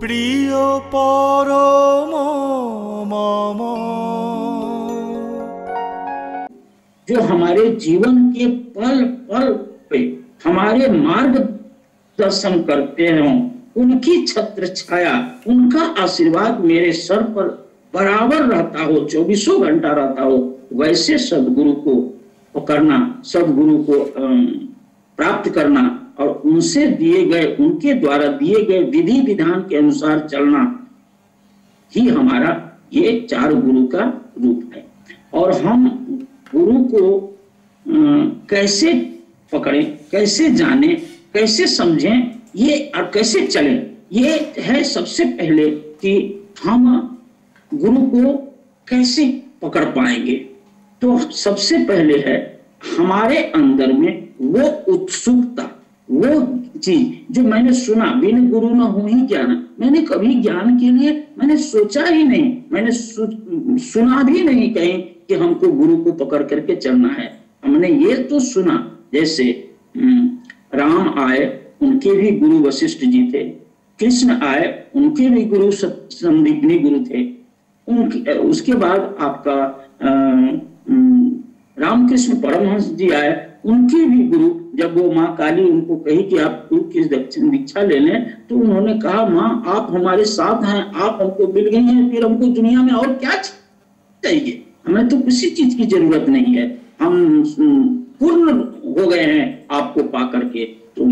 प्रिय परम मम। जो हमारे जीवन के पल पल पे हमारे मार्ग दर्शन करते हैं, उनकी छत्र छाया, उनका आशीर्वाद मेरे सर पर बराबर रहता हो, 24 घंटा रहता हो, वैसे सदगुरु को पकड़ना, सदगुरु को प्राप्त करना और उनसे दिए गए, उनके द्वारा दिए गए विधि विधान के अनुसार चलना ही हमारा ये 4 गुरु का रूप है। और हम गुरु को कैसे पकड़ें, कैसे जाने, कैसे समझें, ये और कैसे चलें, ये है सबसे पहले कि हम गुरु को कैसे पकड़ पाएंगे। तो सबसे पहले है हमारे अंदर में वो उत्सुकता, वो चीज जो मैंने सुना, बिन गुरु न हो ही ज्ञान। मैंने कभी ज्ञान के लिए मैंने सोचा ही नहीं, मैंने सुना भी नहीं कहीं कि हमको गुरु को पकड़ करके चलना है। हमने ये तो सुना, जैसे राम आए, उनके भी गुरु वशिष्ठ जी थे, कृष्ण आए, उनके भी गुरु संदीपनी गुरु थे, उसके बाद आपका रामकृष्ण परमहंस जी आए, उनके भी गुरु, जब वो माँ काली उनको कही कि आप गुरु की दीक्षा ले लें, तो उन्होंने कहा माँ आप हमारे साथ हैं, आप हमको मिल गई हैं, फिर हमको दुनिया में और क्या चाहिए, हमें तो किसी चीज की जरूरत नहीं है, हम पूर्ण हो गए हैं आपको पा करके। तो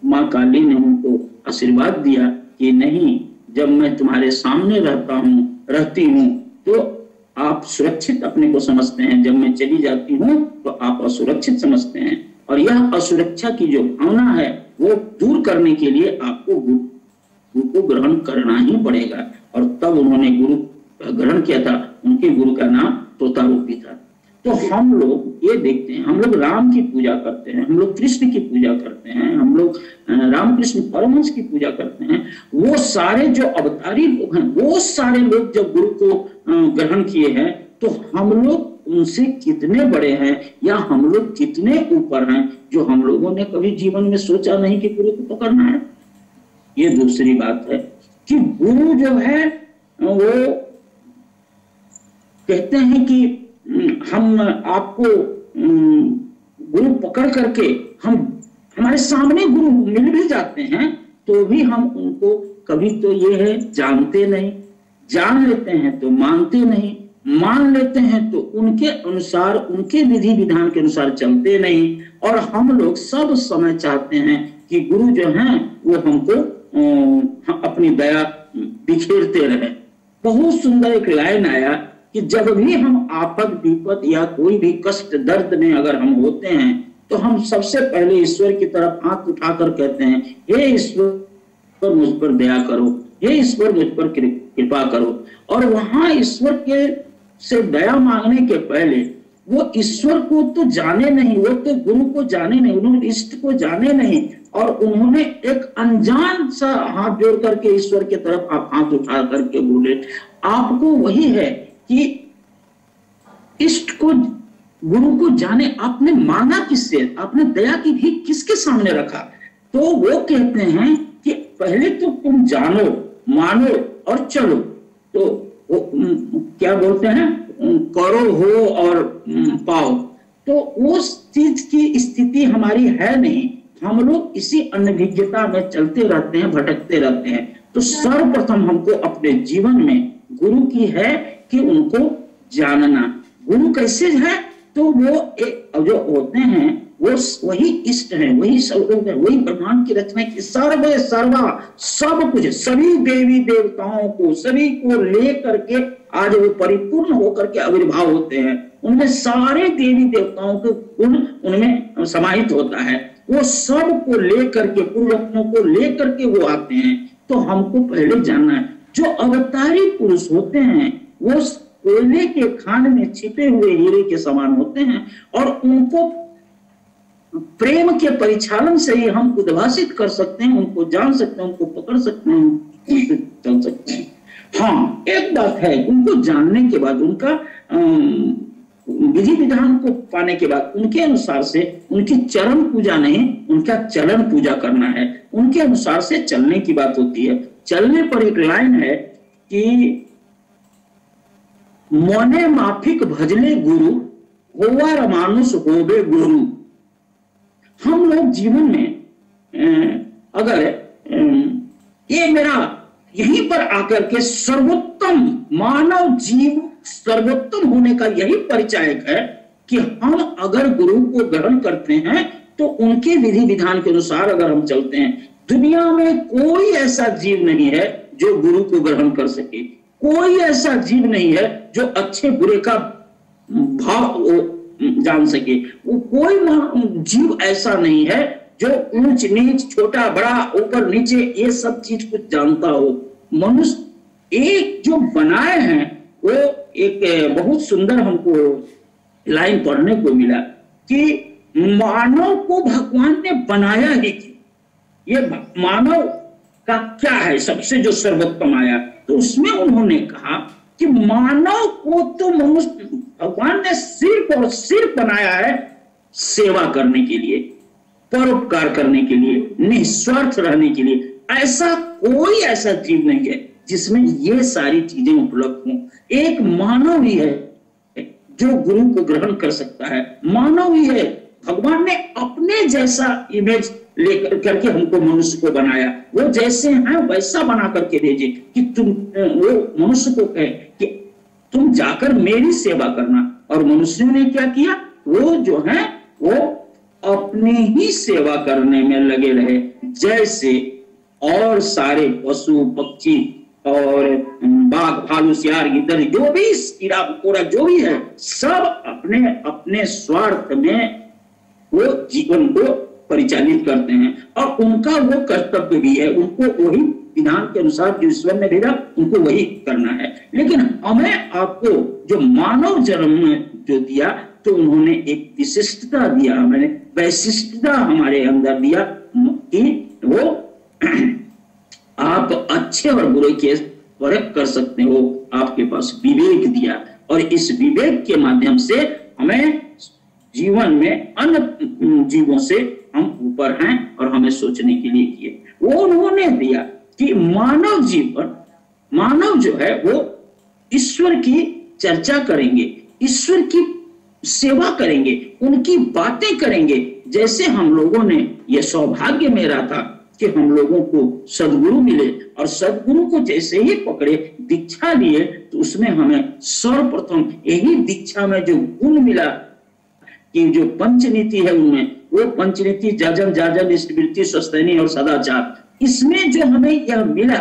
माँ काली ने उनको आशीर्वाद दिया कि नहीं, जब मैं तुम्हारे सामने रहती हूँ तो आप सुरक्षित अपने को समझते हैं, जब मैं चली जाती हूँ तो आप असुरक्षित समझते हैं, और यह असुरक्षा की जो भावना है वो दूर करने के लिए आपको गुरु को ग्रहण करना ही पड़ेगा। और तब उन्होंने गुरु ग्रहण किया था, उनके गुरु का नाम तोतारूपी था। तो हम लोग ये देखते हैं, हम लोग राम की पूजा करते हैं, हम लोग कृष्ण की पूजा करते हैं, हम लोग रामकृष्ण परमहंस की पूजा करते हैं। वो सारे जो अवतारी लोग हैं, वो सारे लोग जब गुरु को ग्रहण किए हैं, तो हम लोग उनसे कितने बड़े हैं या हम लोग कितने ऊपर हैं, जो हम लोगों ने कभी जीवन में सोचा नहीं कि गुरु को पकड़ना है। ये दूसरी बात है कि गुरु जो है वो कहते हैं कि हम आपको गुरु पकड़ करके, हम हमारे सामने गुरु मिल भी जाते हैं तो भी हम उनको कभी तो ये है जानते नहीं, जान लेते हैं तो मानते नहीं, मान लेते हैं तो उनके अनुसार, उनके विधि विधान के अनुसार चलते नहीं। और हम लोग सब समय चाहते हैं कि गुरु जो हैं वो हमको अपनी दया बिखेरते रहे। बहुत सुंदर एक लाइन आया कि जब भी हम आपद विपद या कोई भी कष्ट दर्द में अगर हम होते हैं तो हम सबसे पहले ईश्वर की तरफ हाथ उठाकर कहते हैं, हे ईश्वर मुझ पर दया करो, हे ईश्वर मुझ पर कृपा करो। और वहां ईश्वर के से दया मांगने के पहले वो ईश्वर को तो जाने नहीं, वो तो गुरु को जाने नहीं, उन्होंने इष्ट को जाने नहीं, और उन्होंने एक अनजान सा हाथ जोड़ करके ईश्वर की तरफ आप हाथ उठा करके बोले। आपको वही है कि इष्ट को, गुरु को जाने, आपने मांगा किससे, आपने दया की भी किसके सामने रखा। तो वो कहते हैं कि पहले तो तुम जानो, मानो और चलो। तो वो क्या बोलते हैं, करो हो और पाओ। तो उस चीज की स्थिति हमारी है नहीं, हम लोग इसी अनभिज्ञता में चलते रहते हैं, भटकते रहते हैं। तो सर्वप्रथम हमको अपने जीवन में गुरु की है कि उनको जानना। गुरु कैसे है, तो वो एक जो होते हैं वो वही इष्ट है, वही स्वरूप है, वही ब्रह्मांड की रचना की सर्वे सर्वा सब कुछ, सभी देवी देवताओं को, सभी को लेकर के आज वो परिपूर्ण होकर के आविर्भाव होते हैं। उनमें सारे देवी देवताओं के गुण उनमें समाहित होता है। वो सब को लेकर के, पूर्वजों को लेकर के वो आते हैं। तो हमको पहले जानना है, जो अवतारी पुरुष होते हैं वो कोयले के खान में छिपे हुए हीरे के समान होते हैं, और उनको प्रेम के परिचालन से ही हम उद्भाषित कर सकते हैं, उनको जान सकते हैं, उनको पकड़ सकते हैं, चल सकते हैं। हाँ, एक बात है, उनको जानने के बाद, उनका विधि विधान को पाने के बाद उनके अनुसार से, उनकी चरण पूजा नहीं, उनका चलन पूजा करना है, उनके अनुसार से चलने की बात होती है। चलने पर एक लाइन है कि मोने माफिक भजले गुरु होवा मानुष होवे गुरु। हम लोग जीवन में अगर ये मेरा यहीं पर आकर के सर्वोत्तम मानव जीव सर्वोत्तम होने का यही परिचायक है कि हम अगर गुरु को ग्रहण करते हैं तो उनके विधि विधान के अनुसार अगर हम चलते हैं, दुनिया में कोई ऐसा जीव नहीं है जो गुरु को ग्रहण कर सके, कोई ऐसा जीव नहीं है जो अच्छे बुरे का भाव जान सके, वो कोई जीव ऐसा नहीं है जो ऊंच नीच छोटा बड़ा ऊपर नीचे ये सब चीज कुछ जानता हो। मनुष्य एक जो बनाए हैं वो एक बहुत सुंदर हमको लाइन पढ़ने को मिला कि मानव को भगवान ने बनाया ही क्यों, ये मानव का क्या है सबसे जो सर्वोत्तम आया, तो उसमें उन्होंने कहा कि मानव को तो मनुष्य भगवान ने सिर्फ और सिर्फ बनाया है सेवा करने के लिए, परोपकार करने के लिए, निस्वार्थ रहने के लिए। ऐसा कोई ऐसा जीव नहीं है जिसमें ये सारी चीजें उपलब्ध हों। एक मानव ही है जो गुरु को ग्रहण कर सकता है, मानव ही है। भगवान ने अपने जैसा इमेज लेकर करके हमको मनुष्य को बनाया, वो जैसे हैं वैसा बना करके भेजे कि तुम, वो मनुष्य को कहे कि तुम जाकर मेरी सेवा करना। और मनुष्यों ने क्या किया, वो जो है वो अपनी ही सेवा करने में लगे रहे, जैसे और सारे पशु पक्षी और बाघ भालू सियार गिद्ध जो भी कीड़ा मकोड़ा जो भी है सब अपने अपने स्वार्थ में वो जीवन को परिचालित करते हैं और उनका वो कर्तव्य भी है, उनको वही विधान के अनुसार जो ईश्वर ने भेजा उनको वही करना है। लेकिन हमें आपको जो मानव जन्म जो दिया तो उन्होंने एक विशिष्टता दिया, हमें वैशिष्टता हमारे अंदर दिया कि वो आप अच्छे और बुरे के फर्क कर सकते हो, आपके पास विवेक दिया और इस विवेक के माध्यम से हमें जीवन में अन्य जीवों से हम ऊपर हैं और हमें सोचने के लिए किए। वो उन्होंने दिया कि मानव जीवन, मानव जो है वो ईश्वर की चर्चा करेंगे, ईश्वर की सेवा करेंगे, उनकी बातें करेंगे। जैसे हम लोगों ने यह सौभाग्य मेरा था कि हम लोगों को सदगुरु मिले और सदगुरु को जैसे ही पकड़े दीक्षा लिए तो उसमें हमें सर्वप्रथम यही दीक्षा में जो गुण मिला कि जो पंचनीति है उनमें वो पंचनीति जाजन जाजन इष्टवृत्ति स्वस्थैनी और सदाचार, इसमें जो हमें यह मिला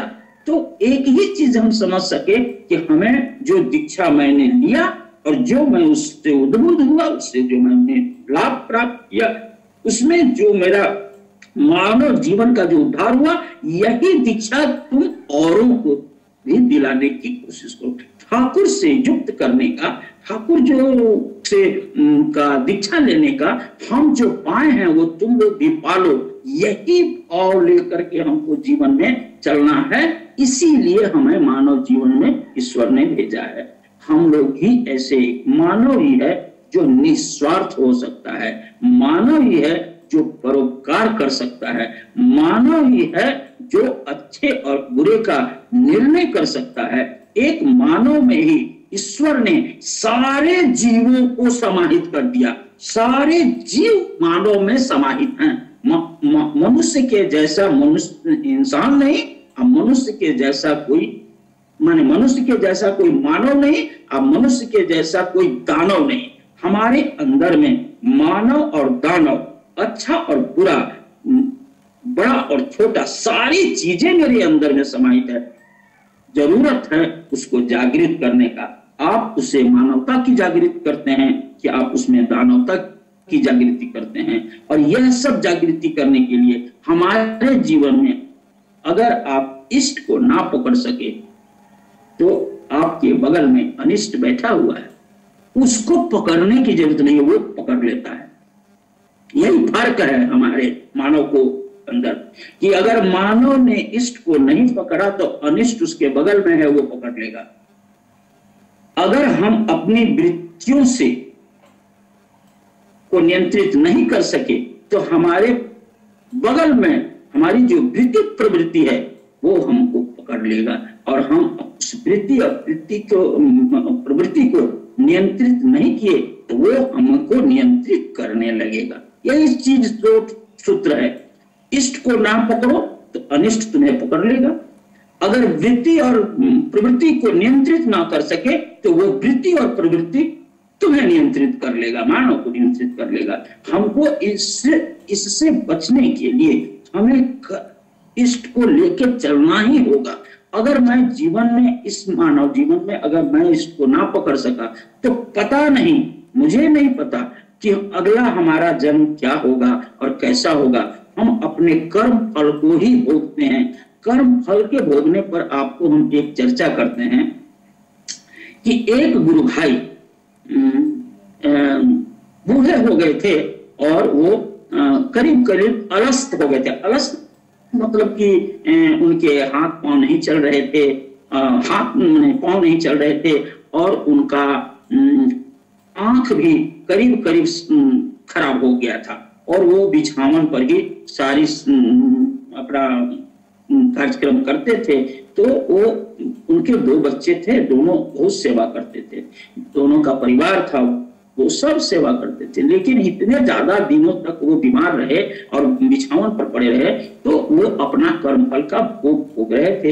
तो एक ही चीज हम समझ सके कि हमें जो दीक्षा मैंने लिया और जो मैं उससे उद्बुद्ध हुआ, उससे जो मैंने लाभ प्राप्त किया, उसमें जो मेरा मानव जीवन का जो उद्धार हुआ, यही दीक्षा तुम औरों को भी दिलाने की कोशिश करो। ठाकुर से युक्त करने का, ठाकुर जो से का दीक्षा लेने का हम जो पाए हैं वो तुम लोग भी पालो, यही भाव लेकर के हमको जीवन में चलना है। इसीलिए हमें मानव जीवन में ईश्वर ने भेजा है। हम लोग ही ऐसे मानव ही है जो निस्वार्थ हो सकता है, मानव ही है जो परोपकार कर सकता है, मानव ही है जो अच्छे और बुरे का निर्णय कर सकता है। एक मानव में ही ईश्वर ने सारे जीवों को समाहित कर दिया, सारे जीव मानव में समाहित हैं। मनुष्य के जैसा मनुष्य इंसान नहीं, अब मनुष्य के जैसा कोई माने मनुष्य के जैसा कोई मानव नहीं, अब मनुष्य के जैसा कोई दानव नहीं। हमारे अंदर में मानव और दानव, अच्छा और बुरा, बड़ा और छोटा, सारी चीजें मेरे अंदर में समाहित है। जरूरत है उसको जागृत करने का। आप उसे मानवता की जागृति करते हैं कि आप उसमें दानवता की जागृति करते हैं। और यह सब जागृति करने के लिए हमारे जीवन में अगर आप इष्ट को ना पकड़ सके तो आपके बगल में अनिष्ट बैठा हुआ है, उसको पकड़ने की जरूरत नहीं है, वो पकड़ लेता है। यही फर्क है हमारे मानव को अंदर कि अगर मानव ने इष्ट को नहीं पकड़ा तो अनिष्ट उसके बगल में है, वो पकड़ लेगा। अगर हम अपनी वृत्तियों से को नियंत्रित नहीं कर सके तो हमारे बगल में हमारी जो वृत्ति प्रवृत्ति है वो हमको पकड़ लेगा और हम उस वृत्ति और प्रवृत्ति को नियंत्रित नहीं किए तो वो हमको नियंत्रित करने लगेगा। यही चीज जो सूत्र है, इष्ट को ना पकड़ो तो अनिष्ट तुम्हें पकड़ लेगा। अगर वृत्ति और प्रवृत्ति को नियंत्रित ना कर सके तो वो वृत्ति और प्रवृत्ति तुम्हें नियंत्रित कर लेगा, मानव को नियंत्रित कर लेगा। हमको इससे बचने के लिए हमें इष्ट को लेकर चलना ही होगा। अगर मैं जीवन में, इस मानव जीवन में अगर मैं इष्ट को ना पकड़ सका तो पता नहीं, मुझे नहीं पता कि अगला हमारा जन्म क्या होगा और कैसा होगा। हम अपने कर्म फल को ही भोगते हैं। कर्म फल के भोगने पर आपको हम एक चर्चा करते हैं कि एक गुरु भाई बूढ़े हो गए थे और वो करीब करीब अलस्त हो गए थे। अलस्त मतलब कि उनके हाथ पांव नहीं चल रहे थे, पांव नहीं चल रहे थे और उनका आंख भी करीब करीब खराब हो गया था और वो बिछावन पर ही सारी अपना कार्यक्रम करते थे। तो वो उनके 2 बच्चे थे, दोनों बहुत सेवा करते थे, दोनों का परिवार था, वो सब सेवा करते थे। लेकिन इतने ज्यादा दिनों तक वो बीमार रहे और बिछावन पर पड़े रहे तो वो अपना कर्मफल का भोग भोग रहे थे।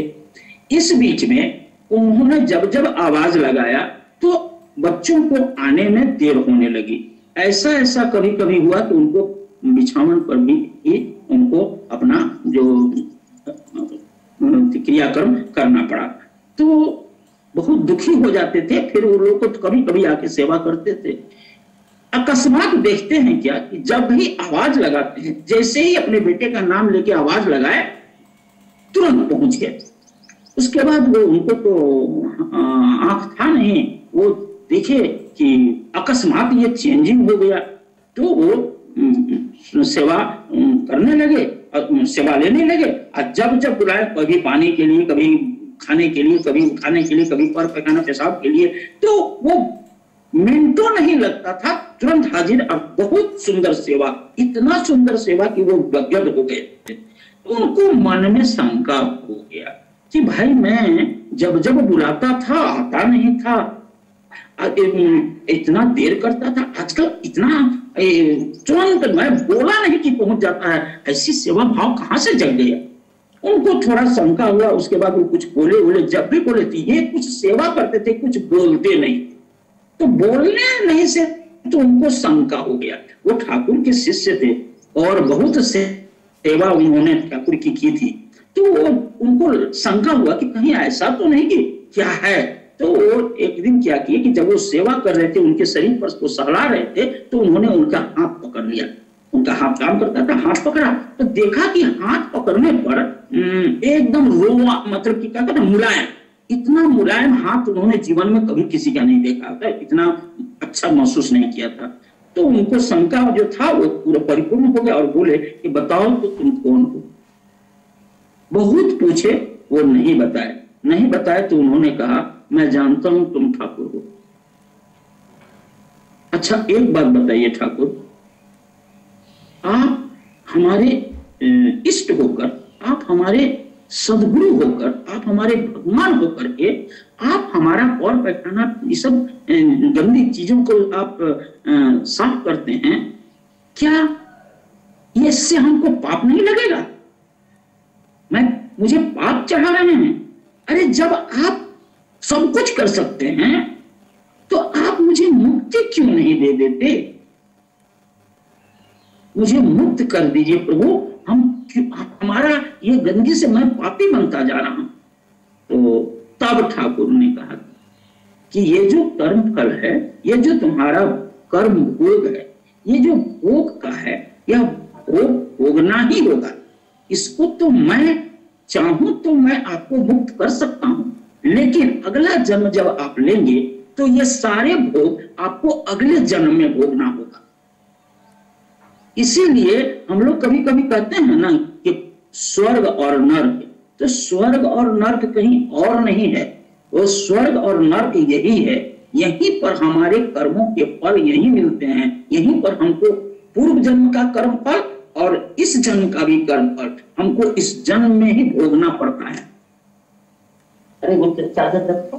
इस बीच में उन्होंने जब जब आवाज लगाया तो बच्चों को आने में देर होने लगी। ऐसा कभी कभी हुआ कि उनको बिछावन पर भी उनको अपना जो क्रियाक्रम करना पड़ा, तो बहुत दुखी हो जाते थे। फिर वो लोग तो कभी कभी आके सेवा करते थे। अकस्मात देखते हैं क्या कि जब भी आवाज लगाते हैं, जैसे ही अपने बेटे का नाम लेके आवाज लगाए तुरंत पहुंच गए। उसके बाद वो उनको तो आंख था नहीं, वो देखे कि अकस्मात ये चेंजिंग हो गया तो वो सेवा करने लगे, सेवा लेने लगे। और जब जब बुलाए, कभी पानी के लिए, कभी खाने के लिए, कभी उठाने के लिए, कभी पर पैखाना पेशाब के लिए, तो वो मिनटों नहीं लगता था, तुरंत हाजिर। और बहुत सुंदर सेवा, इतना सुंदर सेवा कि वो गदगद हो गए थे। उनको मन में शंका हो गया कि भाई मैं जब जब बुलाता था आता नहीं था, इतना देर करता था, आजकल इतना तुरंत मैं बोला नहीं कि पहुंच जाता है, ऐसी सेवा भाव कहां से जग गया। उनको थोड़ा शंका हुआ। उसके बाद वो कुछ बोले, जब भी बोले थे ये कुछ सेवा करते थे, कुछ बोलते नहीं, तो बोलने नहीं से तो उनको शंका हो गया। वो ठाकुर के शिष्य थे और बहुत सेवा उन्होंने ठाकुर की थी, तो उनको शंका हुआ कि कहीं ऐसा तो नहीं कि क्या है। तो वो एक दिन क्या किए कि जब वो सेवा कर रहे थे, उनके शरीर पर वो सहला रहे थे, तो उन्होंने उनका हाथ पकड़ लिया। उनका हाथ काम करता था, हाथ पकड़ा तो देखा कि हाथ पकड़ने पर एकदम रोवा, मतलब कि क्या कहते हैं, मुलायम, इतना मुलायम हाथ उन्होंने जीवन में कभी किसी का नहीं देखा था, इतना अच्छा महसूस नहीं किया था। तो उनको शंका जो था वो पूरा परिपूर्ण हो गया और बोले कि बताओ तो तुम कौन हो। बहुत पूछे, वो नहीं बताए तो उन्होंने कहा मैं जानता हूं तुम ठाकुर हो। अच्छा एक बात बताइए ठाकुर, आप हमारे इष्ट होकर, आप हमारे सदगुरु होकर, आप हमारे भगवान होकर के आप हमारा और पैखाना ये सब गंदी चीजों को आप साफ करते हैं, क्या ये इससे हमको पाप नहीं लगेगा? मुझे पाप चढ़ा रहे हैं? अरे जब आप सब कुछ कर सकते हैं तो आप मुझे मुक्ति क्यों नहीं दे देते? मुझे मुक्त कर दीजिए प्रभु, हमारा ये गंदगी से मैं पापी बनता जा रहा हूं। तो तब ठाकुर ने कहा कि ये जो कर्म फल है, ये जो तुम्हारा कर्म भोग है, ये जो भोग का है, यह भोग भोगना ही होगा। इसको तो मैं चाहूं तो मैं आपको मुक्त कर सकता हूं, लेकिन अगला जन्म जब आप लेंगे तो ये सारे भोग आपको अगले जन्म में भोगना होगा। इसीलिए हम लोग कभी कभी कहते हैं ना कि स्वर्ग और नर्क, तो स्वर्ग और नर्क कहीं और नहीं है, वो स्वर्ग और नर्क यही है। यहीं पर हमारे कर्मों के फल यही मिलते हैं, यहीं पर हमको पूर्व जन्म का कर्म फल और इस जन्म का भी कर्म फल हमको इस जन्म में ही भोगना पड़ता है। अरे वो चादर रखो,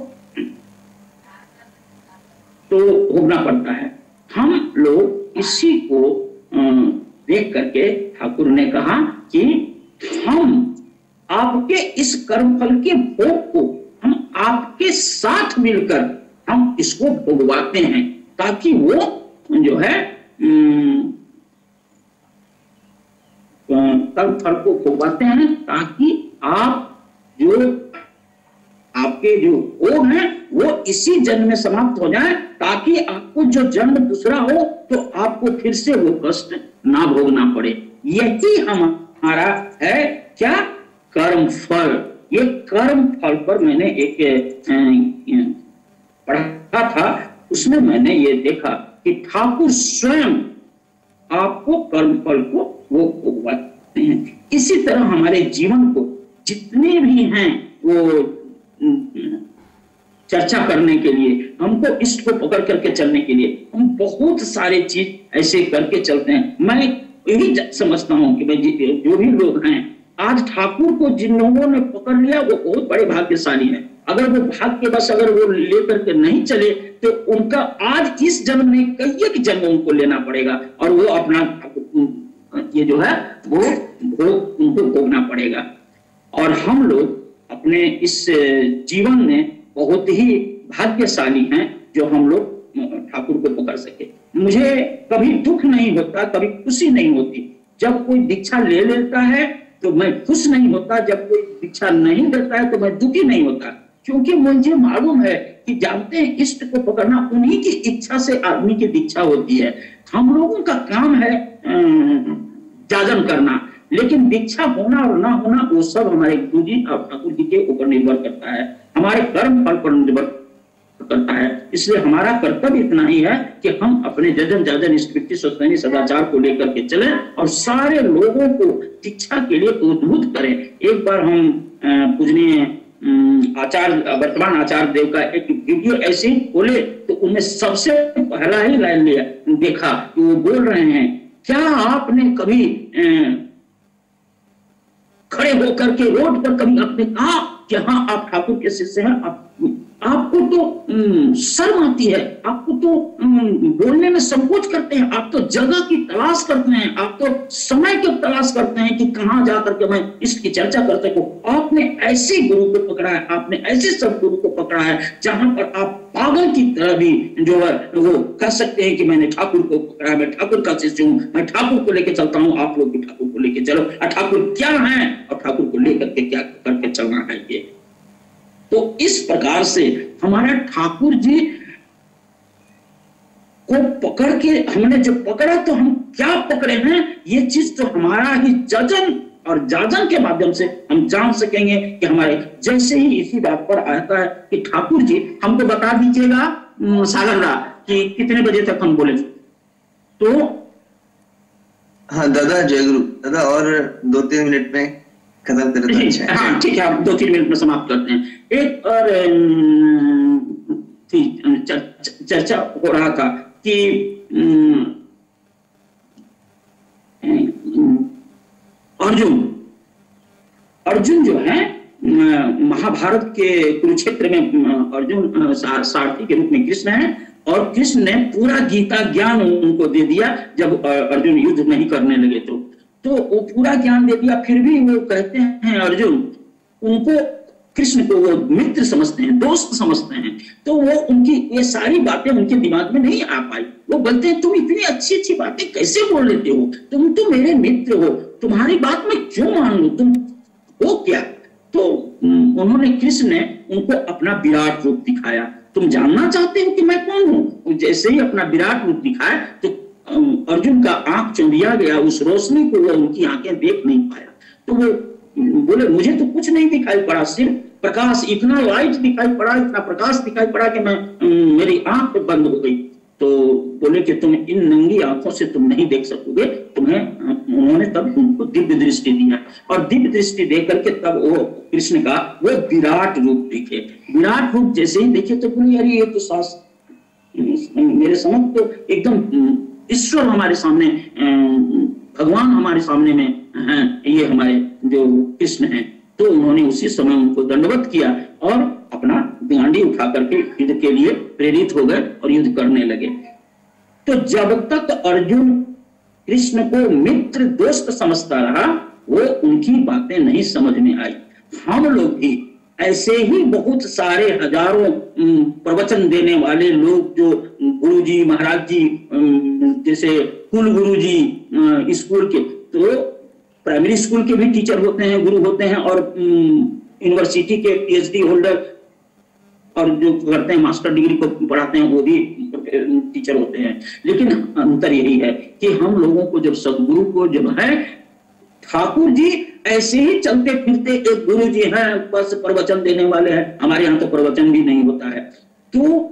तो भोगना पड़ता है। हम लोग इसी को देख करके ठाकुर ने कहा कि हम आपके इस कर्मफल के भोग को हम आपके साथ मिलकर हम इसको भोगवाते हैं, ताकि वो जो है कर्मफल को भोगवाते हैं, ताकि आप जो आपके जो भोग हैं वो इसी जन्म में समाप्त हो जाए, ताकि आपको जो जन्म दूसरा हो तो आपको फिर से वो कष्ट ना भोगना पड़े। यही हमारा है क्या, कर्म फल। ये कर्म फल पर मैंने एक पढ़ा था, उसमें मैंने ये देखा कि ठाकुर स्वयं आपको कर्म फल को वो भोगवाते हैं। इसी तरह हमारे जीवन को जितने भी हैं वो चर्चा करने के लिए, हमको इष्ट को पकड़ करके चलने के लिए हम बहुत सारे चीज ऐसे करके चलते हैं। मैं यही समझता हूं कि भाई जो भी लोग हैं आज ठाकुर को जिन लोगों ने पकड़ लिया वो बहुत बड़े भाग्यशाली हैं। अगर वो भाग्य बस अगर वो लेकर के नहीं चले तो उनका आज इस जन्म में कई जन्म उनको लेना पड़ेगा, और वो अपना ये जो है वो उनको भोगना पड़ेगा। और हम लोग अपने इस जीवन में बहुत ही भाग्यशाली हैं जो हम लोग ठाकुर को पकड़ सके। मुझे कभी दुख नहीं होता, कभी खुशी नहीं होती। जब कोई दीक्षा ले लेता है तो मैं खुश नहीं होता, जब कोई दीक्षा नहीं लेता है तो मैं दुखी नहीं होता, क्योंकि मुझे मालूम है कि जानते हैं इष्ट को पकड़ना उन्हीं की इच्छा से आदमी की दीक्षा होती है। हम लोगों का काम है जाजन करना, लेकिन दीक्षा होना और ना होना वो सब हमारे गुरु जी और ठाकुर जी के ऊपर निर्भर करता है, हमारे कर्म फल पर निर्भर करता है। इसलिए हमारा कर्तव्य इतना ही है कि हम अपने जजन जाजन इष्टवृत्ति स्वसैनी सदाचार को लेकर के चलें और सारे लोगों को दीक्षा के लिए उद्बुद्ध करें। एक बार हम पूजनीय आचार्य वर्तमान आचार्य देव का एक वीडियो ऐसे ही खोले तो उनमें सबसे पहला ही लाइन लिया देखा कि वो बोल रहे हैं, क्या आपने कभी खड़े होकर के रोड पर कभी आपने कहा कि हाँ आप ठाकुर के शिष्य हैं? आपको तो शर्म आती है, आपको तो बोलने में संकोच करते हैं, आप तो जगह की तलाश करते हैं, आप तो समय की तलाश करते हैं कि कहां जाकर के मैं इसकी चर्चा कर सकूं। आपने ऐसे गुरु को पकड़ा है, आपने ऐसे सब गुरु को पकड़ा है जहां पर आप पागल की तरह भी जो है वो कह सकते हैं कि मैंने ठाकुर को पकड़ा है, मैं ठाकुर का शिष्य हूं, मैं ठाकुर को लेकर चलता हूं, आप लोग भी ठाकुर को लेकर चलो। ठाकुर क्या है और ठाकुर को लेकर के क्या करके चलना है ये। तो इस प्रकार से हमारा ठाकुर जी को पकड़ के हमने जो पकड़ा तो हम क्या पकड़े हैं ये चीज तो हमारा ही जजन और जाजन के माध्यम से हम जान सकेंगे कि हमारे जैसे ही इसी बात पर आता है कि ठाकुर जी हमको बता दीजिएगा सागरदा कि कितने बजे तक हम बोले तो। हाँ दादा, जय गुरु दादा, और 2-3 मिनट में खत्म कर देते हैं। हाँ ठीक है, आप 2-3 मिनट में समाप्त करते हैं। एक और चर्चा हो रहा था कि अर्जुन जो है महाभारत के कुरुक्षेत्र में अर्जुन सारथी के रूप में कृष्ण है, और कृष्ण ने पूरा गीता ज्ञान उनको दे दिया जब अर्जुन युद्ध नहीं करने लगे तो वो पूरा ज्ञान दे दिया। फिर भी वो कहते हैं अर्जुन, उनको कृष्ण को वो मित्र समझते हैं, दोस्त समझते हैं, तो वो उनकी ये सारी बातें उनके दिमाग में नहीं आ पाई। वो बोलते हैं तुम इतनी अच्छी अच्छी बातें कैसे बोल लेते हो, तुम तो मेरे मित्र हो, तुम्हारी बात में क्यों मान लूं, तुम हो क्या। तो उन्होंने कृष्ण ने उनको अपना विराट रूप दिखाया। तुम जानना चाहते हो कि मैं कौन हूं? जैसे ही अपना विराट रूप दिखाया तो अर्जुन का आंख चुंधिया गया, उस रोशनी को वो उनकी आंखें देख नहीं पाया। तो वो बोले मुझे तो कुछ नहीं दिखाई पड़ा, सिर्फ प्रकाश, इतना लाइट दिखाई पड़ा, इतना प्रकाश दिखाई पड़ा कि मैं मेरी आंख बंद हो गई। तो बोले कि तुम इन नंगी आंखों से तुम नहीं देख सकोगे, तुम्हें उन्होंने तब उनको दिव्य दृष्टि दिया, और दिव्य दृष्टि दे करके तब वो कृष्ण का वो विराट रूप दिखे। विराट रूप जैसे ही देखे तो बोले यार ये तो सास मेरे समझ तो एकदम ईश्वर हमारे सामने, भगवान हमारे सामने में हैं, ये हमारे जो कृष्ण हैं। तो उन्होंने उसी समय उनको दंडवत किया और गांडी उठा करके युद्ध के लिए प्रेरित हो गए और युद्ध करने लगे। तो जब तक अर्जुन कृष्ण को मित्र दोस्त समझता रहा, वो उनकी बातें नहीं समझ में आई। हम लोग भी ऐसे ही बहुत सारे हजारों प्रवचन देने वाले लोग, जो गुरुजी महाराज जी, जैसे कुल गुरुजी स्कूल के, तो प्राइमरी स्कूल के भी टीचर होते हैं, गुरु होते हैं, और यूनिवर्सिटी के पीएचडी होल्डर और जो करते हैं मास्टर डिग्री को पढ़ाते हैं वो भी टीचर होते हैं। लेकिन अंतर यही है कि हम लोगों को जब सदगुरु को जब है, ठाकुर जी ऐसे ही चलते फिरते एक गुरु जी हैं, बस प्रवचन देने वाले हैं, हमारे यहाँ तो प्रवचन भी नहीं होता है। तो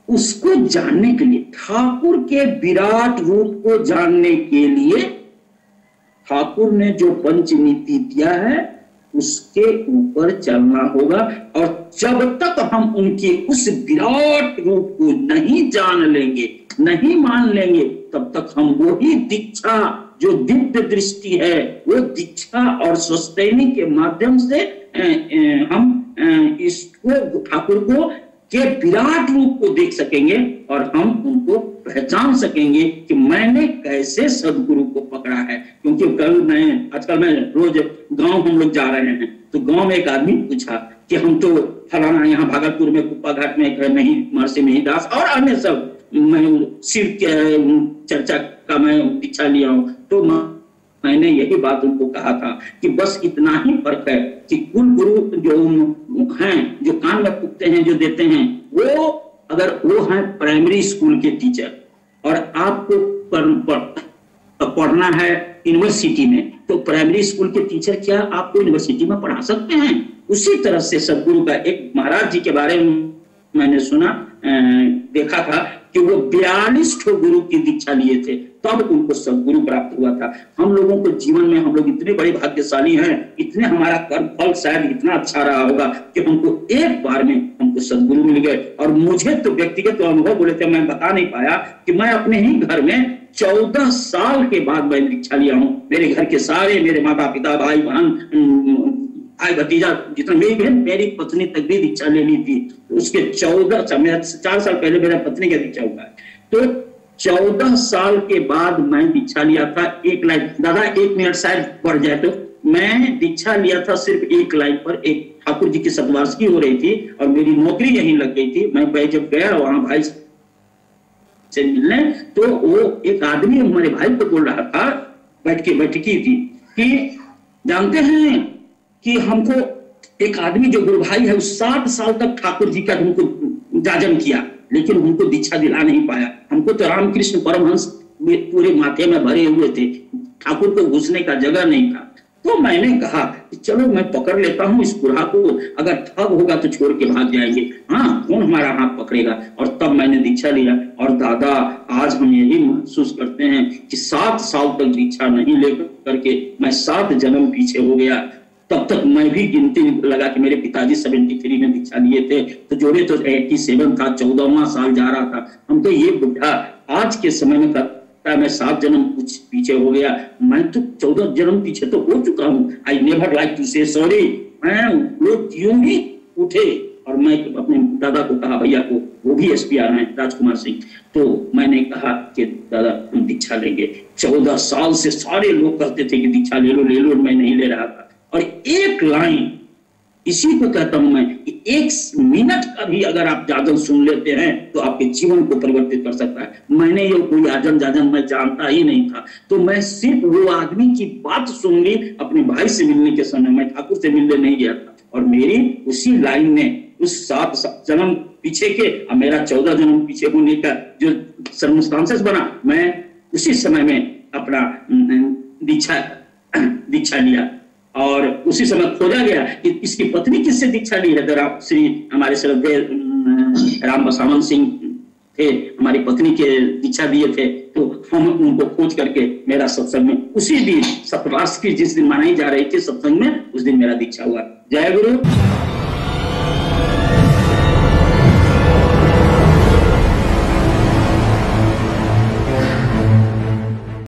उसको जानने के लिए, ठाकुर के विराट रूप को जानने के लिए ठाकुर ने जो पंचनीति दिया है उसके ऊपर चलना होगा। और जब तक हम उनके उस विराट रूप को नहीं जान लेंगे, नहीं मान लेंगे, तब तक हम वही दीक्षा, जो दिव्य दृष्टि है, वो दीक्षा और स्वस्तैनी के माध्यम से हम इसको, ठाकुर को के विराट रूप को देख सकेंगे और हम उनको पहचान सकेंगे कि मैंने कैसे सदगुरु को पकड़ा है। क्योंकि आजकल मैं रोज गांव हम लोग जा रहे हैं, तो गांव में एक आदमी पूछा कि हम तो फलाना यहाँ भागलपुर में कुप्पा घाट में महर्षि मिहिरदास और अन्य सब, मैं शिव के चर्चा का मैं दीक्षा लिया हूं। तो मैंने यही बात उनको कहा था कि बस इतना ही फर्क है कि कुल गुरु जो हैं, जो कान में फूकते हैं, जो देते हैं, वो अगर वो हैं प्राइमरी स्कूल के टीचर और आपको पढ़ना है यूनिवर्सिटी में, तो प्राइमरी स्कूल के टीचर क्या आपको यूनिवर्सिटी में पढ़ा सकते हैं? उसी तरह से सदगुरु का, एक महाराज जी के बारे में मैंने सुना, देखा था कि वो 42 गुरु की दीक्षा लिए थे, तब उनको सदगुरु प्राप्त हुआ था। हम लोगों को जीवन में, हम लोग इतने बड़े भाग्यशाली हैं, इतने हमारा कर्म फल शायद इतना अच्छा रहा होगा कि हमको एक बार में हमको सदगुरु मिल गए। और मुझे तो व्यक्तिगत अनुभव बोले थे, मैं बता नहीं पाया कि मैं अपने ही घर में 14 साल के बाद मैं दीक्षा लिया हूँ। मेरे घर के सारे, मेरे माता पिता, भाई बहन, भाई भतीजा, जितना, मेरी बहन, मेरी पत्नी तक भी दीक्षा ले ली थी। उसके 4 साल पहले मेरा पत्नी का दीक्षा हुआ है। तो 14 साल के बाद मैं दीक्षा लिया था। एक लाइन, दादा 1 मिनट शायद बढ़ जाए, तो मैं दीक्षा लिया था सिर्फ एक लाइन पर। एक ठाकुर जी की शतवार्षिकी हो रही थी और मेरी नौकरी यहीं लग गई थी। मैं जब गया वहां भाई से मिलने, तो वो एक आदमी हमारे भाई को बोल रहा था, बैठकी थी, कि जानते हैं कि हमको एक आदमी जो गुरु भाई है, उस 7 साल तक ठाकुर जी का हमको जाजन किया, लेकिन उनको दीक्षा दिला नहीं पाया। हमको तो रामकृष्ण परमहंस पूरे माथे में भरे हुए थे, ठाकुर को घुसने का जगह नहीं था। तो मैंने कहा कि चलो मैं पकड़ लेता हूँ इस बुढ़ा को, अगर ठग होगा तो छोड़ के भाग जाएंगे, हाँ कौन हमारा हाथ पकड़ेगा। और तब मैंने दीक्षा लिया। और दादा आज हम यही महसूस करते हैं कि 7 साल तक दीक्षा नहीं लेकर करके मैं 7 जन्म पीछे हो गया। तब तक मैं भी गिनती लगा कि मेरे पिताजी 73 में दीक्षा लिए थे, तो जोड़े तो 87 था, 14वां साल जा रहा था। हम तो ये बुढ़ा आज के समय में कहता है मैं 7 जन्म कुछ पीछे हो गया। मैं तो 14 जन्म पीछे तो हो चुका हूँ। आई नेवर लाइक टू से सॉरी। मैं लोग यूं ही उठे और मैं अपने दादा को कहा, भैया को, वो भी SPR हैं राजकुमार सिंह, तो मैंने कहा कि दादा हम दीक्षा लेंगे। 14 साल से सारे लोग कहते थे कि दीक्षा ले लो, मैं नहीं ले रहा था। और एक लाइन, इसी को कहता हूं मैं, कि 1 मिनट का भी अगर आप जाजन सुन लेते हैं तो आपके जीवन को परिवर्तित कर सकता है। मैंने ये कोई जाजन मैं जानता ही नहीं था, तो मैं सिर्फ वो आदमी की बात सुन ली। अपने भाई से मिलने के समय मैं ठाकुर से मिलने नहीं गया था, और मेरी उसी लाइन ने उस 7 जन्म पीछे के और मेरा 14 जन्म पीछे होने का जो सर्कमस्टांसेस बना, मैं उसी समय में अपना दीक्षा लिया। और उसी समय खोजा गया कि इसकी पत्नी किससे दीक्षा ली है। अगर आप श्री हमारे श्रद्धेय राम बसावन सिंह थे, हमारी पत्नी के दीक्षा दिए थे, तो हम उनको खोज करके मेरा सत्संग में उसी दिन, 17 की जिस दिन मनाई जा रही थी सत्संग में, उस दिन मेरा दीक्षा हुआ। जय गुरु।